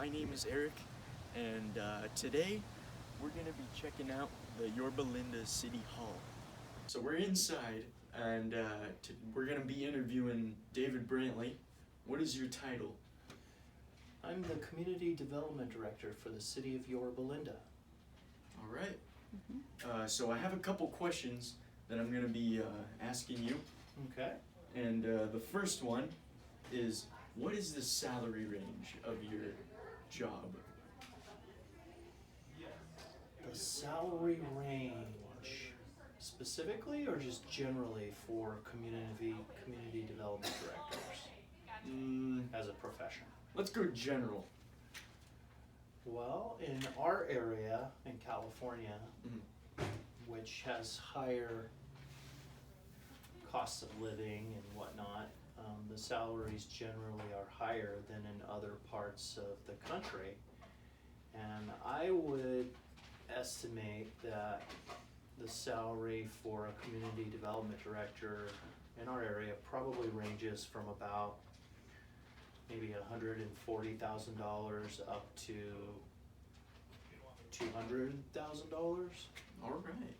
My name is Eric, and today we're going to be checking out the Yorba Linda City Hall. So we're inside, and we're going to be interviewing David Brantley. What is your title? I'm the Community Development Director for the City of Yorba Linda. All right. So I have a couple questions that I'm going to be asking you. Okay. And the first one is, what is the salary range of your job? The salary range, specifically or just generally for community development directors as a profession? Let's go general. Well, in our area in California, which has higher costs of living and whatnot, the salaries generally are higher than in other parts of the country. And I would estimate that the salary for a community development director in our area probably ranges from about maybe $140,000 up to $200,000 All right.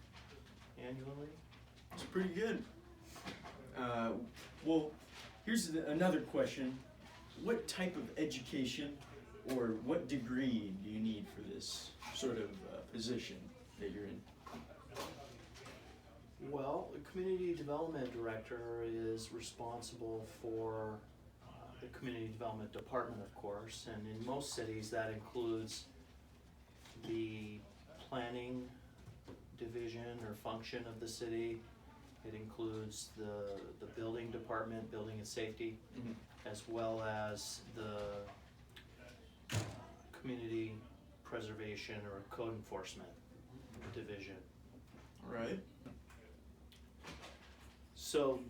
annually. That's pretty good. Well, here's another question. What type of education or what degree do you need for this sort of position that you're in? Well, the community development director is responsible for the community development department, of course, and in most cities that includes the planning division or function of the city. It includes the building department, building and safety, as well as the community preservation or code enforcement division. All right. So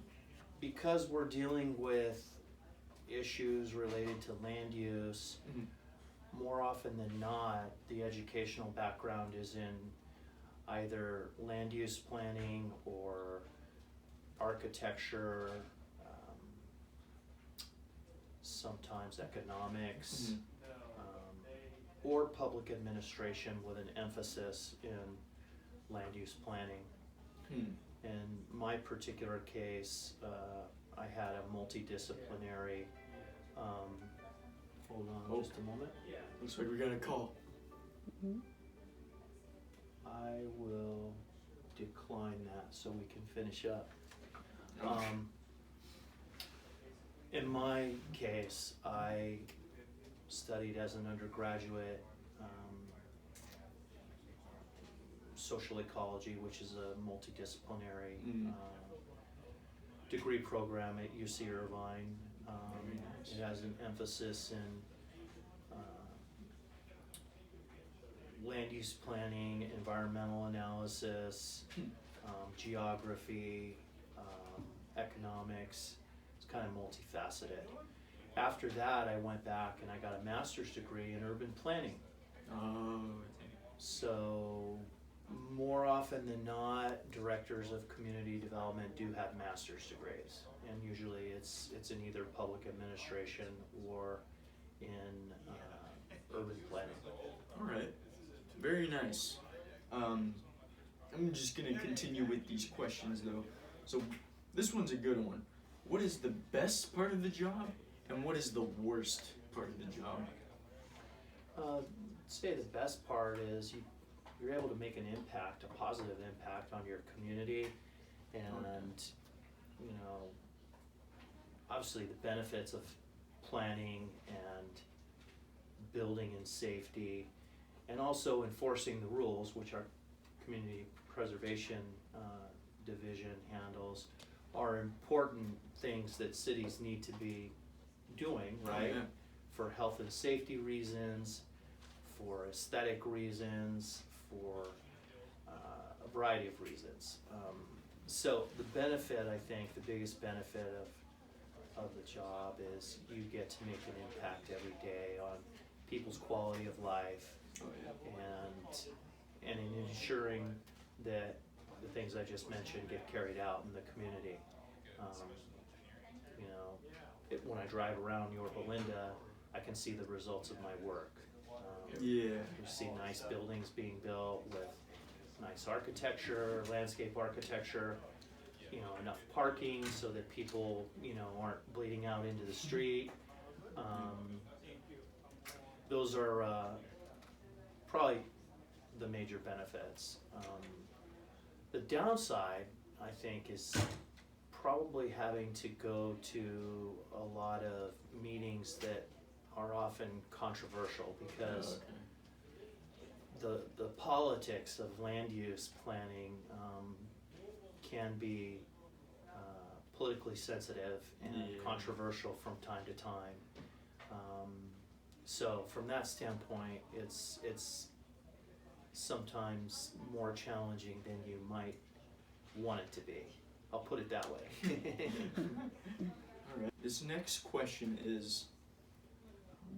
because we're dealing with issues related to land use, more often than not, the educational background is in either land use planning or architecture, sometimes economics, or public administration with an emphasis in land use planning. In my particular case, I had a multidisciplinary, hold on just a moment. Looks like we got a call. I will decline that so we can finish up. In my case, I studied as an undergraduate social ecology, which is a multidisciplinary degree program at UC Irvine. It has an emphasis in land use planning, environmental analysis, geography, economics. It's kind of multifaceted. After that, I went back and I got a master's degree in urban planning. So more often than not, directors of community development do have master's degrees, and usually it's in either public administration or in urban planning. All right. Very nice. I'm just going to continue with these questions though. So this one's a good one. What is the best part of the job and what is the worst part of the job? I'd say the best part is you're able to make an impact, a positive impact on your community, and obviously the benefits of planning and building and safety, and also enforcing the rules, which our community preservation division handles, are important things that cities need to be doing, right? For health and safety reasons, for aesthetic reasons, for a variety of reasons. So the benefit, I think, the biggest benefit of the job is you get to make an impact every day on people's quality of life, and in ensuring that the things I just mentioned get carried out in the community. When I drive around Yorba Linda, I can see the results of my work. Yeah. You see nice buildings being built with nice architecture, landscape architecture, enough parking so that people, aren't bleeding out into the street. Those are probably the major benefits. The downside, I think, is probably having to go to a lot of meetings that are often controversial because the politics of land use planning can be politically sensitive and controversial from time to time. So from that standpoint, it's sometimes more challenging than you might want it to be. I'll put it that way. All right. This next question is,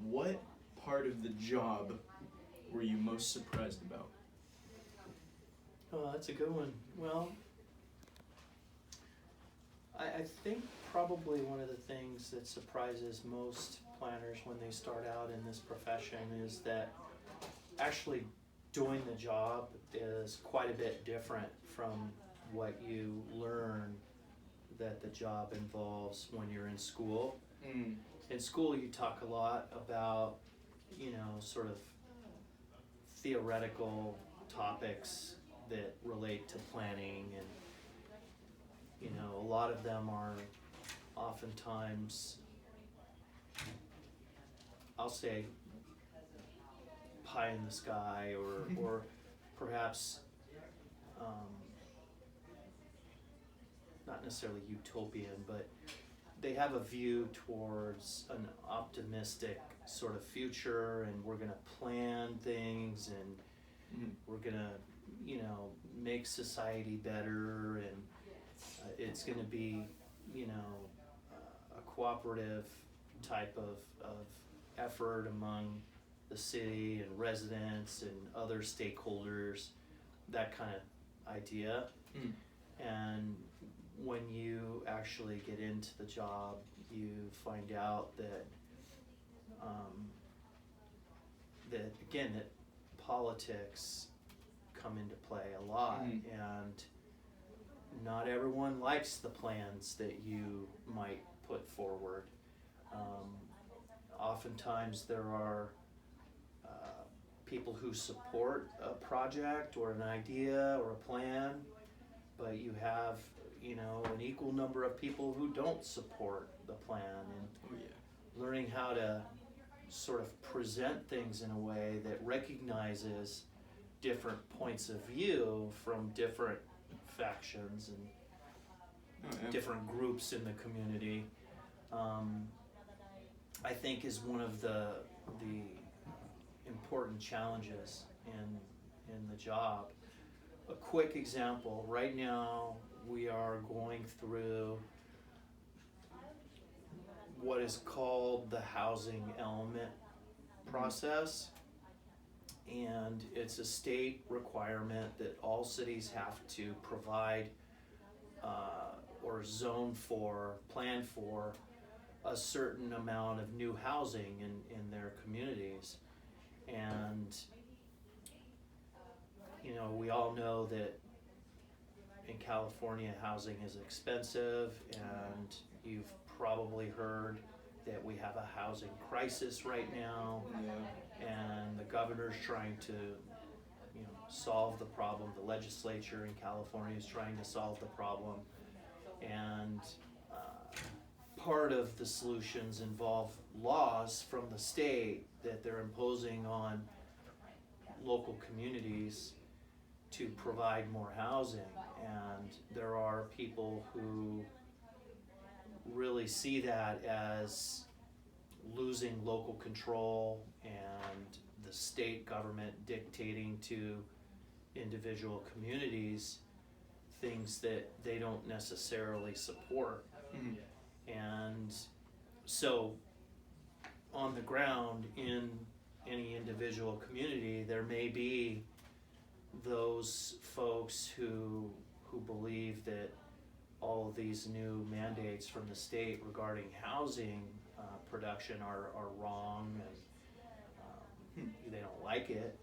what part of the job were you most surprised about? Oh, that's a good one. Well, I think probably one of the things that surprises most planners when they start out in this profession is that actually doing the job is quite a bit different from what you learn that the job involves when you're in school. In school you talk a lot about, sort of theoretical topics that relate to planning, and a lot of them are oftentimes, I'll say, pie in the sky, or perhaps not necessarily utopian, but they have a view towards an optimistic sort of future, and we're gonna plan things, and we're gonna, make society better, and it's gonna be, a cooperative type of effort among the city and residents and other stakeholders, that kind of idea. And when you actually get into the job, you find out that that politics come into play a lot, and not everyone likes the plans that you might put forward. Oftentimes there are people who support a project or an idea or a plan, but you have, an equal number of people who don't support the plan, and learning how to sort of present things in a way that recognizes different points of view from different factions and different groups in the community, I think is one of the important challenges in the job. A quick example, right now we are going through what is called the housing element process, and it's a state requirement that all cities have to provide or zone for, plan for a certain amount of new housing in their communities. And we all know that in California housing is expensive, and you've probably heard that we have a housing crisis right now, and the governor's trying to solve the problem. The legislature in California is trying to solve the problem, and part of the solutions involve laws from the state that they're imposing on local communities to provide more housing. And there are people who really see that as losing local control and the state government dictating to individual communities things that they don't necessarily support. And so on the ground in any individual community, there may be those folks who believe that all of these new mandates from the state regarding housing production are wrong and they don't like it.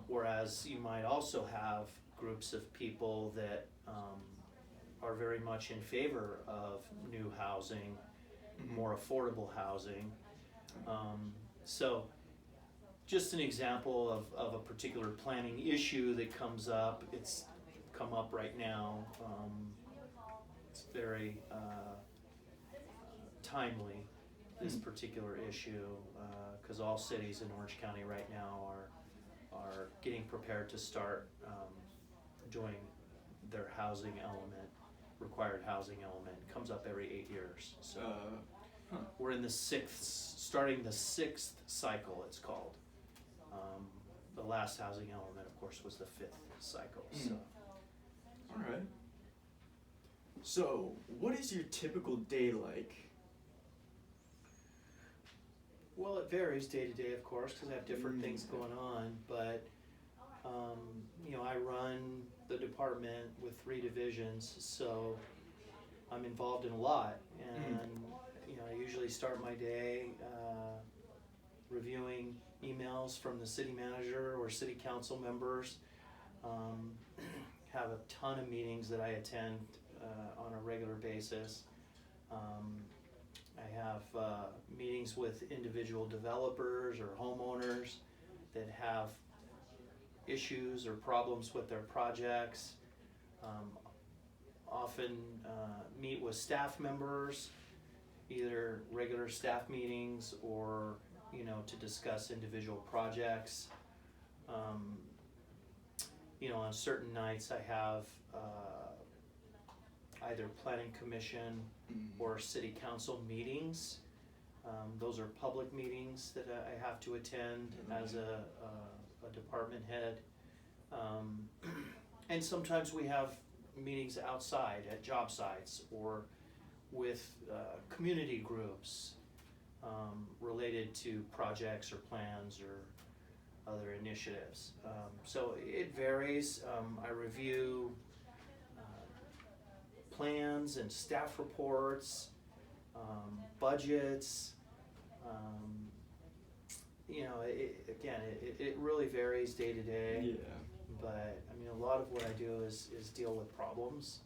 Whereas you might also have groups of people that are very much in favor of new housing, more affordable housing. So just an example of a particular planning issue that comes up. It's come up right now. It's very timely, this particular issue, because all cities in Orange County right now are getting prepared to start doing their housing element, required housing element. It comes up every 8 years. So we're in starting the sixth cycle, it's called. The last housing element, of course, was the fifth cycle. So. All right. So, what is your typical day like? Well, it varies day to day, of course, because I have different things going on. But I run the department with 3 divisions, so I'm involved in a lot. And I usually start my day reviewing emails from the city manager or city council members. Have a ton of meetings that I attend on a regular basis. I have meetings with individual developers or homeowners that have issues or problems with their projects. Often meet with staff members, either regular staff meetings or to discuss individual projects. On certain nights I have either planning commission or city council meetings. Those are public meetings that I have to attend as a department head. And sometimes we have meetings outside at job sites or with community groups related to projects or plans or other initiatives. So it varies. I review plans and staff reports, budgets. It really varies day to day. Yeah. But a lot of what I do is deal with problems,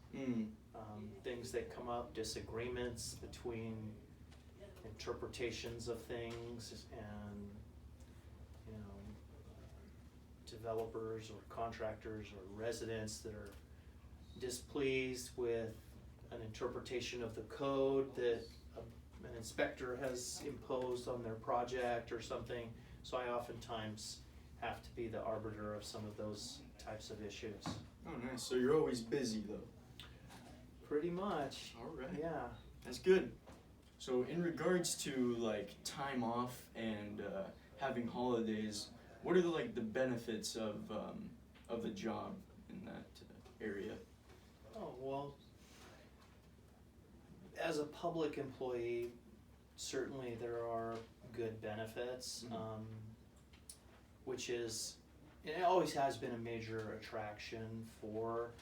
things that come up, disagreements between interpretations of things and developers or contractors or residents that are displeased with an interpretation of the code that an inspector has imposed on their project or something. So I oftentimes have to be the arbiter of some of those types of issues. Oh, nice. So you're always busy, though. Pretty much. All right. Yeah. That's good. So in regards to time off and having holidays, what are the benefits of the job in that area? Oh, well, as a public employee, certainly there are good benefits, which is, it always has been a major attraction for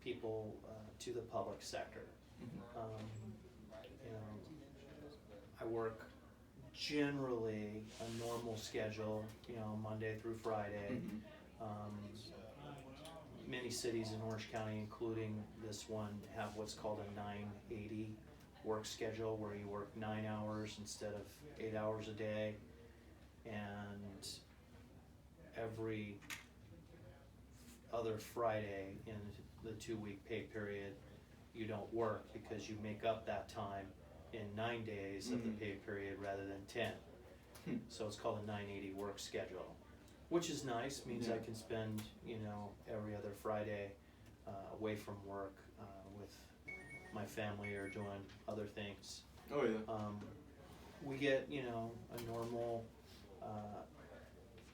people to the public sector. I work generally a normal schedule, Monday through Friday. Many cities in Orange County, including this one, have what's called a 980 work schedule, where you work 9 hours instead of 8 hours a day, and every other Friday in the 2-week pay period you don't work, because you make up that time in 9 days of the pay period rather than 10. So it's called a 980 work schedule, which is nice. Means I can spend every other Friday away from work with my family or doing other things. Oh yeah. We get a normal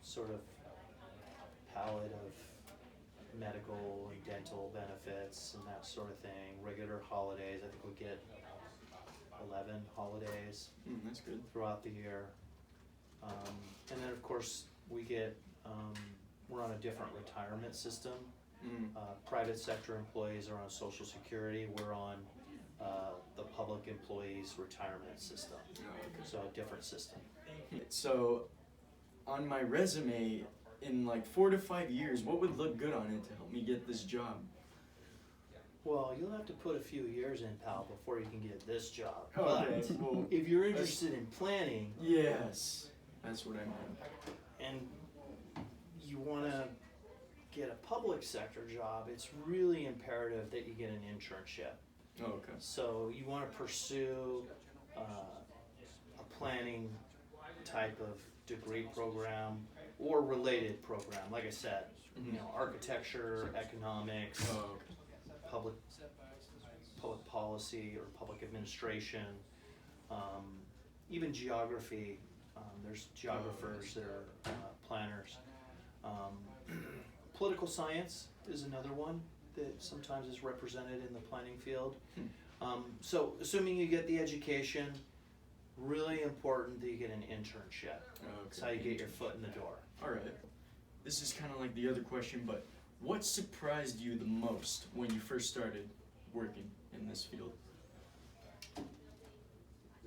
sort of palette of medical and dental benefits and that sort of thing. Regular holidays, I think we get 11 holidays That's good. throughout the year. And then of course we get, we're on a different retirement system. Private sector employees are on Social Security, we're on the public employees retirement system, so a different system. So, on my resume, in like 4 to 5 years, what would look good on it to help me get this job? Well, you'll have to put a few years in, pal, before you can get this job. Okay, But well, if you're interested in planning yes, that's what I meant. and you want to get a public sector job, it's really imperative that you get an internship. Oh, okay. So you want to pursue a planning type of degree program or related program. Like I said, you know, architecture, economics, Oh, okay. public policy or public administration, even geography. There's geographers that are planners. Political science is another one that sometimes is represented in the planning field. So assuming you get the education, really important that you get an internship. That's how you get your foot in the door. Alright. This is kind of like the other question, but what surprised you the most when you first started working in this field?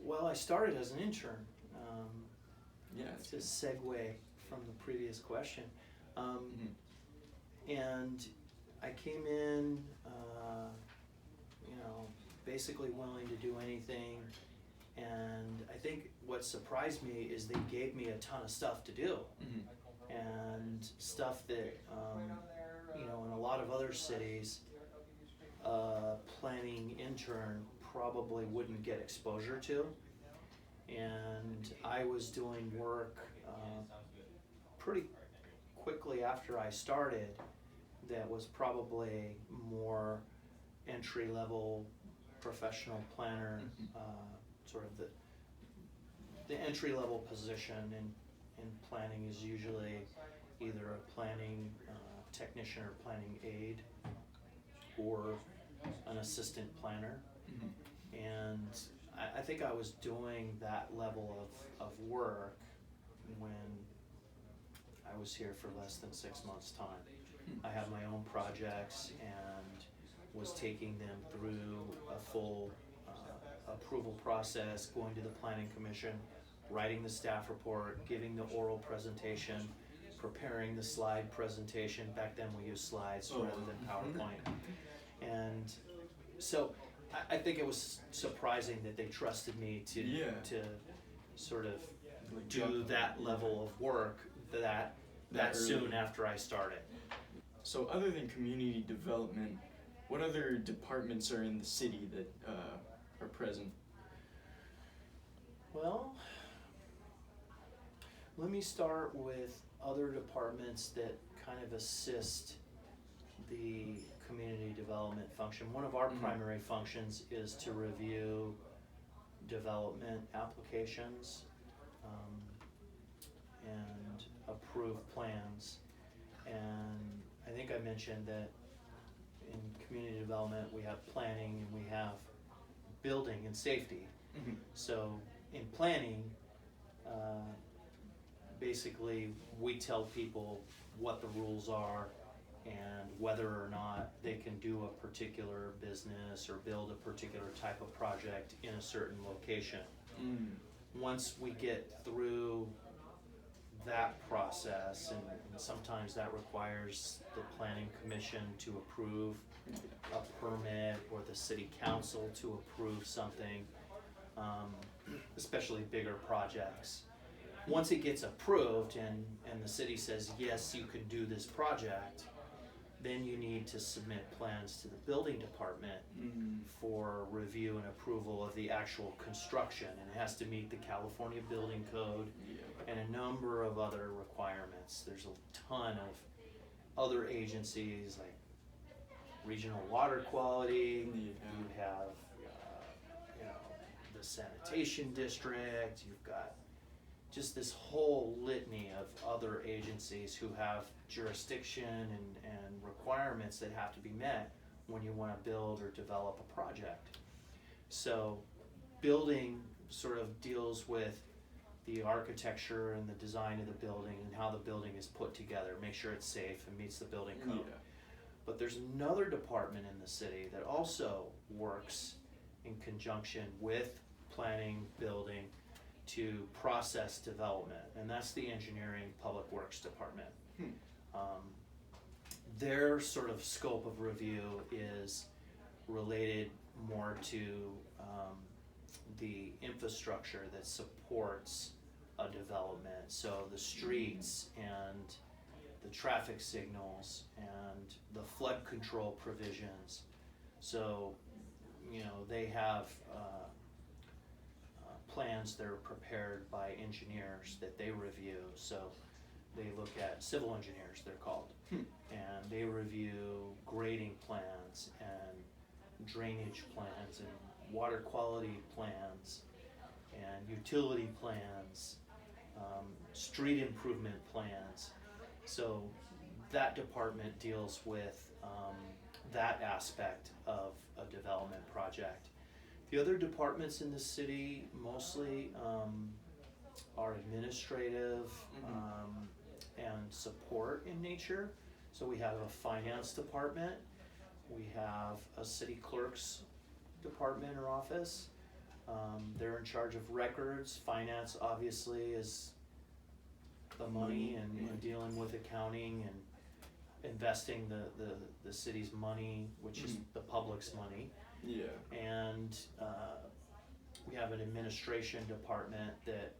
Well, I started as an intern. Yeah. To segue from the previous question. And I came in, you know, basically willing to do anything. And I think what surprised me is they gave me a ton of stuff to do. And stuff that, you know, in a lot of other cities, planning intern probably wouldn't get exposure to. And I was doing work pretty quickly after I started that was probably more entry-level professional planner, sort of the entry-level position in planning is usually either a planning technician or planning aide or an assistant planner. And I think I was doing that level of work when I was here for less than 6 months' time. I had my own projects and was taking them through a full approval process, going to the planning commission, writing the staff report, giving the oral presentation, preparing the slide presentation. Back then we used slides rather than PowerPoint. And so I think it was surprising that they trusted me to sort of do that level of work that soon after I started. So other than community development, what other departments are in the city that are present? Well, let me start with other departments that kind of assist the community development function. One of our primary functions is to review development applications and approve plans. And I think I mentioned that in community development we have planning and we have building and safety. So in planning, basically we tell people what the rules are and whether or not they can do a particular business or build a particular type of project in a certain location. Once we get through that process, and sometimes that requires the planning commission to approve a permit or the city council to approve something, especially bigger projects. Once it gets approved and the city says, yes, you can do this project, then you need to submit plans to the building department for review and approval of the actual construction. And it has to meet the California Building Code and a number of other requirements. There's a ton of other agencies like regional water quality. You have you know, the sanitation district. You've got just this whole litany of other agencies who have jurisdiction and requirements that have to be met when you want to build or develop a project. So building sort of deals with the architecture and the design of the building and how the building is put together, make sure it's safe and meets the building code. But there's another department in the city that also works in conjunction with planning, building, to process development, and that's the engineering public works department. Their sort of scope of review is related more to the infrastructure that supports a development, so the streets and the traffic signals and the flood control provisions. So, you know, they have plans that are prepared by engineers that they review. So they look at civil engineers, they're called, and they review grading plans and drainage plans and water quality plans and utility plans, street improvement plans. So that department deals with that aspect of a development project. The other departments in the city mostly are administrative and support in nature. So we have a finance department, we have a city clerk's department or office. They're in charge of records. Finance obviously is the money and dealing with accounting and investing the city's money, which is the public's money. Yeah. And we have an administration department that,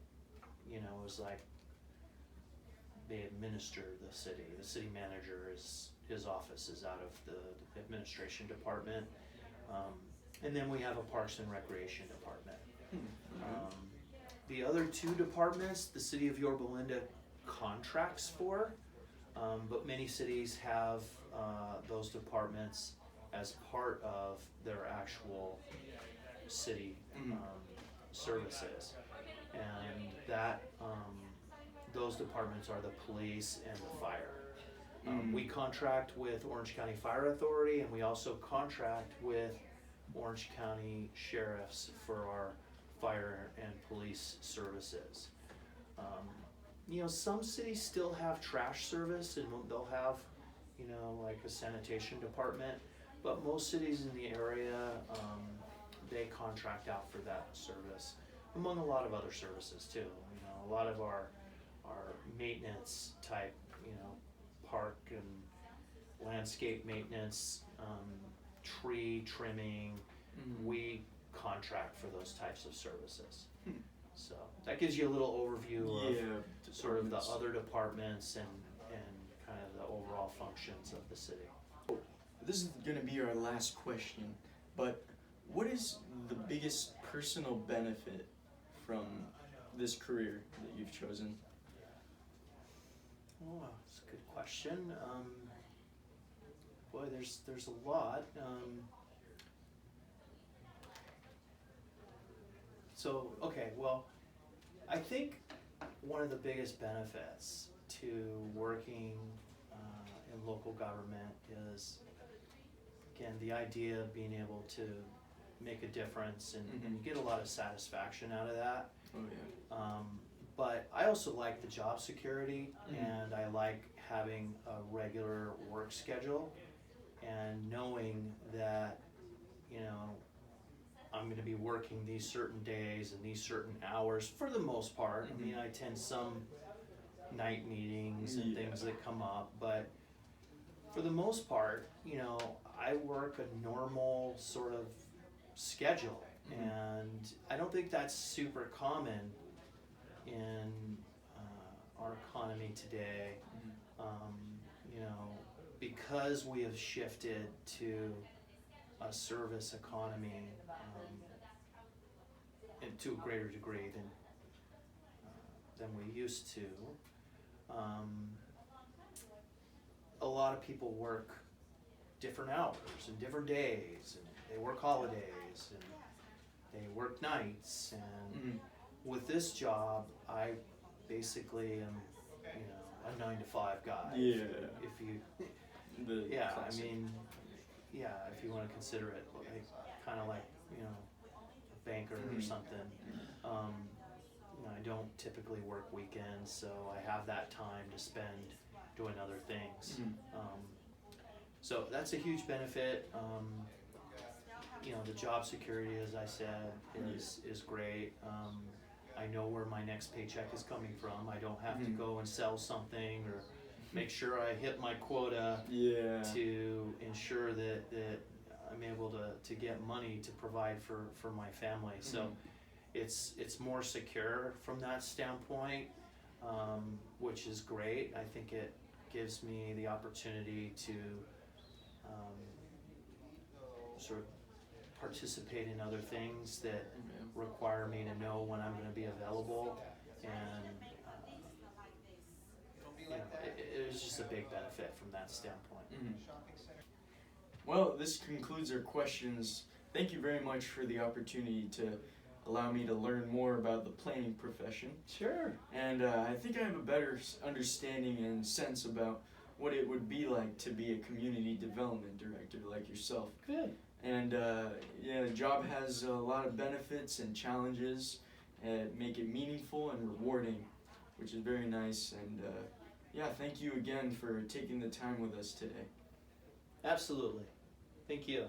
you know, is like, they administer the city. The city manager his office is out of the administration department. And then we have a Parks and Recreation department. The other two departments, the city of Yorba Linda contracts for, but many cities have those departments as part of their actual city services. And that those departments are the police and the fire. We contract with Orange County Fire Authority, and we also contract with Orange County sheriffs for our fire and police services. You know, some cities still have trash service, and they'll have, you know, like a sanitation department, but most cities in the area, they contract out for that service, among a lot of other services too. You know, a lot of our maintenance type, you know, park and landscape maintenance, tree trimming, we contract for those types of services. So that gives you a little overview of sort of the other departments and kind of the overall functions of the city. This is going to be our last question, but what is the biggest personal benefit from this career that you've chosen? Oh, that's a good question. Boy, there's a lot. So, okay, well, I think one of the biggest benefits to working in local government is, again, the idea of being able to make a difference, and you get a lot of satisfaction out of that. Oh yeah. But I also like the job security, and I like having a regular work schedule and knowing that, you know, I'm going to be working these certain days and these certain hours for the most part. I mean, I attend some night meetings and things that come up, but for the most part, you know, I work a normal sort of schedule, and I don't think that's super common in our economy today. You know, because we have shifted to a service economy and to a greater degree than we used to. A lot of people work different hours and different days, and they work holidays and they work nights. And with this job, I basically am, you know, a 9-to-5 guy. Yeah. If you, Classic. I mean, yeah, if you want to consider it like, kind of like, you know, a banker or something. You know, I don't typically work weekends, so I have that time to spend doing other things. So that's a huge benefit. you know, the job security, as I said, is great. I know where my next paycheck is coming from. I don't have to go and sell something or make sure I hit my quota Yeah. to ensure that I'm able to get money to provide for my family. So it's more secure from that standpoint, which is great. I think it gives me the opportunity to sort of participate in other things that require me to know when I'm going to be available, and you know, it was just a big benefit from that standpoint. Well, this concludes our questions. Thank you very much for the opportunity to allow me to learn more about the planning profession. Sure. And I think I have a better understanding and sense about what it would be like to be a community development director like yourself. Good. And yeah, the job has a lot of benefits and challenges and make it meaningful and rewarding, which is very nice. And yeah, thank you again for taking the time with us today. Absolutely. Thank you.